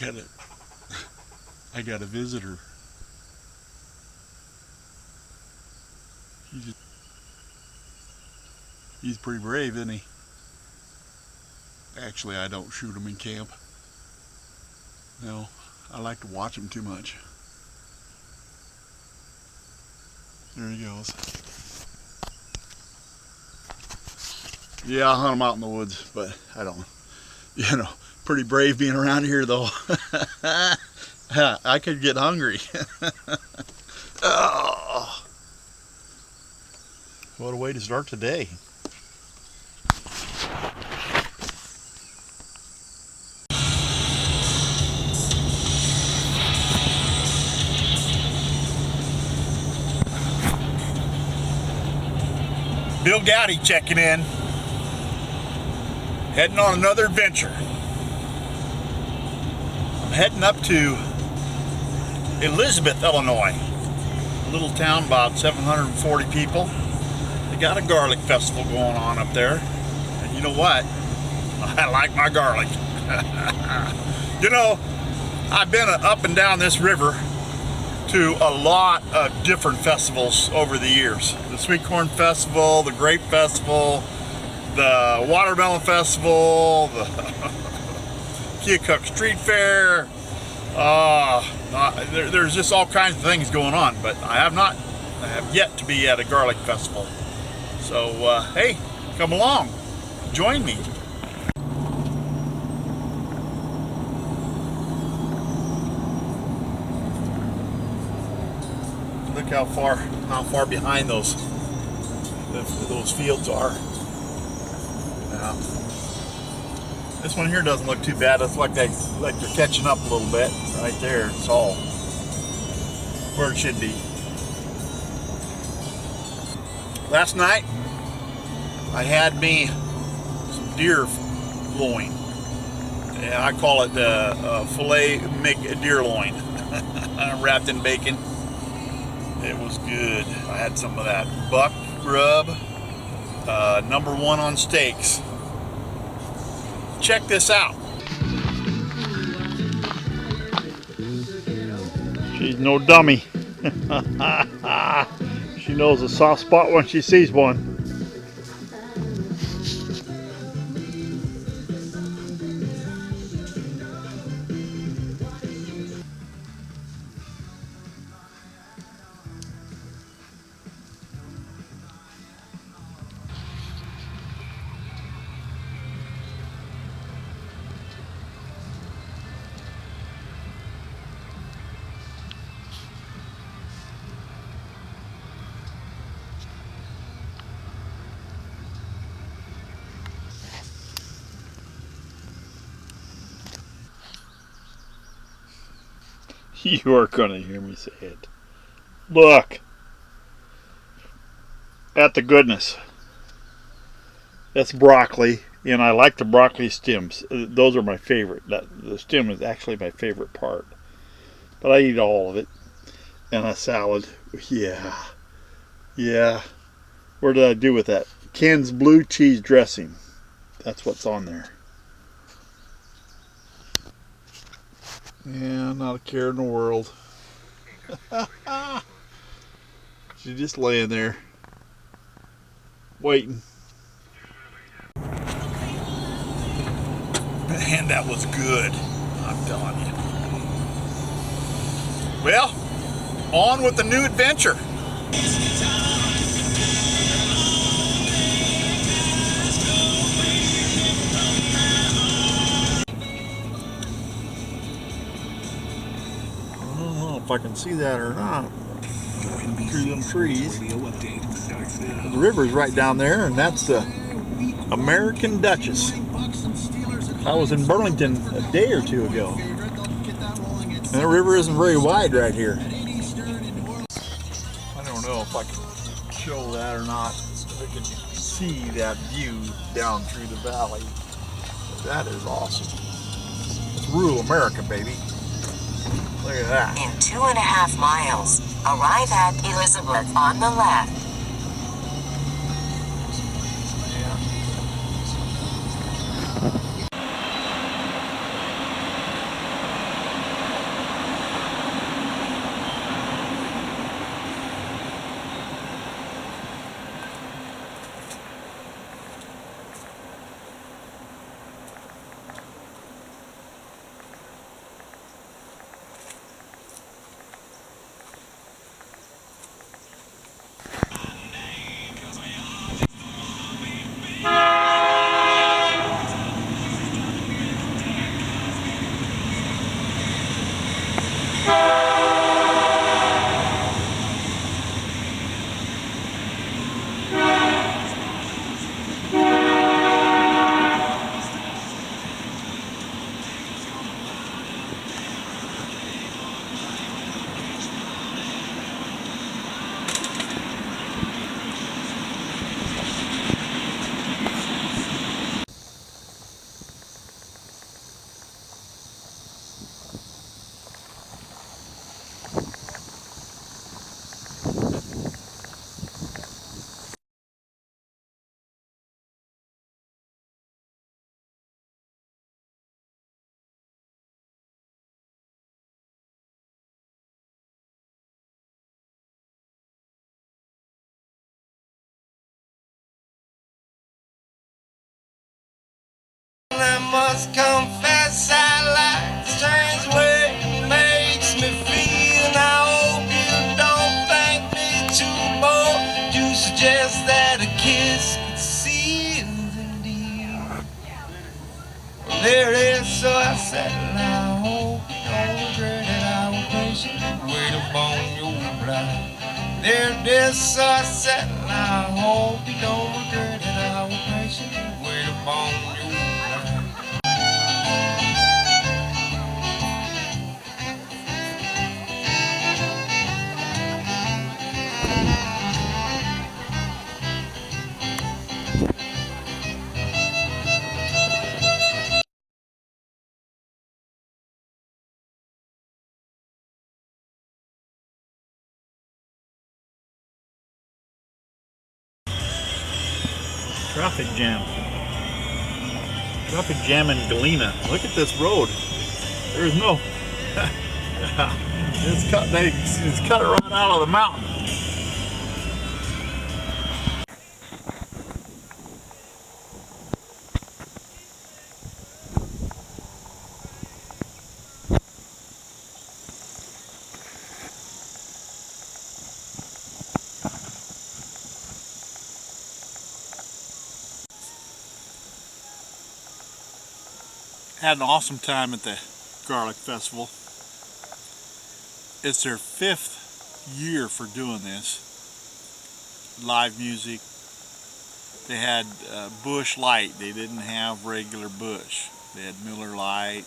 I got a visitor. He's pretty brave, isn't he? Actually, I don't shoot him in camp. No, I like to watch him too much. There he goes. Yeah, I'll hunt him out in the woods, but I don't, pretty brave being around here though. I could get hungry. Oh, what a way to start today. Bill Goudy checking in. Heading on another adventure. I'm heading up to Elizabeth, Illinois. A little town, about 740 people. They got a garlic festival going on up there. And you know what? I like my garlic. You know, I've been up and down this river to a lot of different festivals over the years. The Sweet Corn Festival, the Grape Festival, the Watermelon Festival, the Keokuk Street Fair. There's just all kinds of things going on, but I have yet to be at a garlic festival. So, hey, come along, join me. Look how far behind those fields are. Now, this one here doesn't look too bad. It's like they're catching up a little bit right there. It's all where it should be. Last night I had me some deer loin. Yeah, I call it filet deer loin, wrapped in bacon. It was good. I had some of that buck rub, #1 on steaks. Check this out. She's no dummy. She knows a soft spot when she sees one. You are going to hear me say it. Look at the goodness. That's broccoli, and I like the broccoli stems. Those are my favorite. The stem is actually my favorite part. But I eat all of it. And a salad. Yeah. What did I do with that? Ken's blue cheese dressing. That's what's on there. Yeah, not a care in the world. She's just laying there, waiting. Man, that was good. I'm telling you. Well, on with the new adventure. If I can see that or not through them trees. The river's right down there, and that's the American Duchess. I was in Burlington a day or two ago, and the river isn't very wide right here. I don't know if I can show that or not. If I can see that view down through the valley. But that is awesome. It's rural America, baby. Look at that. In 2.5 miles, arrive at Elizabeth on the left. must confess I like the strange way it makes me feel. And I hope you don't thank me too much to suggest that a kiss could seal the deal. Well, there it is, so I said, and I hope you don't regret it. I will patiently wait upon your reply. There it is, so I said, and I hope you don't regret it. I will patiently wait upon your reply. Traffic jam. Traffic jam in Galena. Look at this road. There's no. It's cut it right out of the mountain. Had an awesome time at the Garlic Festival. It's their 5th year for doing this. Live music. They had Busch Light. They didn't have regular Busch. They had Miller Lite.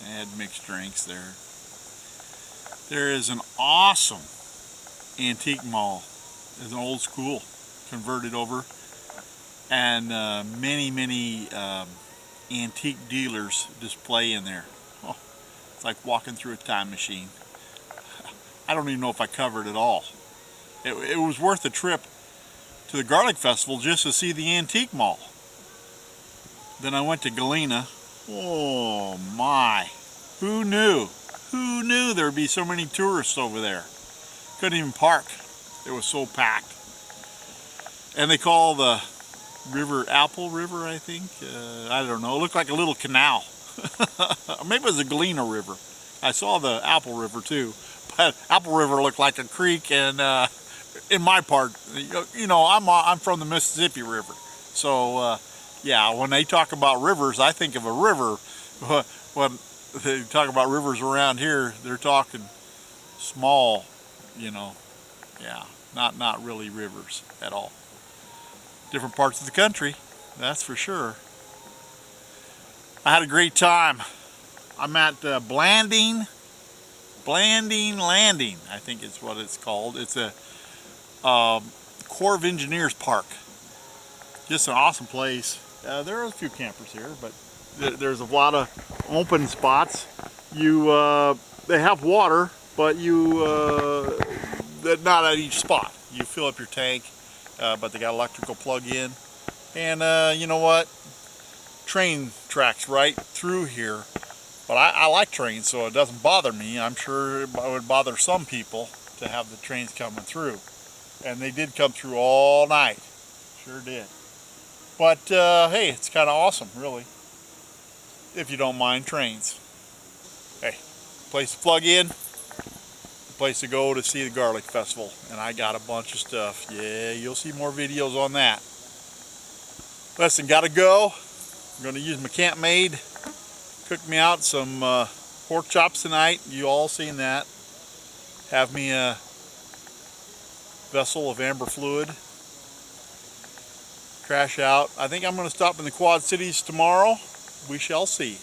They had mixed drinks there. There is an awesome antique mall. It's an old school, converted over, and many antique dealers display in there. Oh, it's like walking through a time machine. I don't even know if I covered it all. It was worth the trip to the Garlic Festival just to see the antique mall. Then I went to Galena. Oh my, who knew? Who knew there would be so many tourists over there? Couldn't even park. It was so packed. And they call the river Apple River, I think. I don't know. It looked like a little canal. Maybe it was the Galena River. I saw the Apple River too, but Apple River looked like a creek. And in my part, you know, I'm from the Mississippi River, so yeah. When they talk about rivers, I think of a river. When they talk about rivers around here, they're talking small, you know. Yeah, not really rivers at all. Different parts of the country, that's for sure. I had a great time. I'm at Blanding Landing, I think is what it's called. It's a Corps of Engineers park. Just an awesome place. There are a few campers here, but there's a lot of open spots. They have water, but not at each spot. You fill up your tank. But they got electrical plug-in, and you know what? Train tracks right through here. But I like trains, so it doesn't bother me. I'm sure it would bother some people to have the trains coming through, and they did come through all night. Sure did. But hey, it's kind of awesome, really, if you don't mind trains. Hey, place to plug in. Place to go to see the Garlic Festival, and I got a bunch of stuff. Yeah, you'll see more videos on that. Listen, gotta go. I'm gonna use my Camp Maid. Cook me out some pork chops tonight. You all seen that. Have me a vessel of amber fluid. Crash out. I think I'm gonna stop in the Quad Cities tomorrow. We shall see.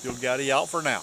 Bill Goudy out for now.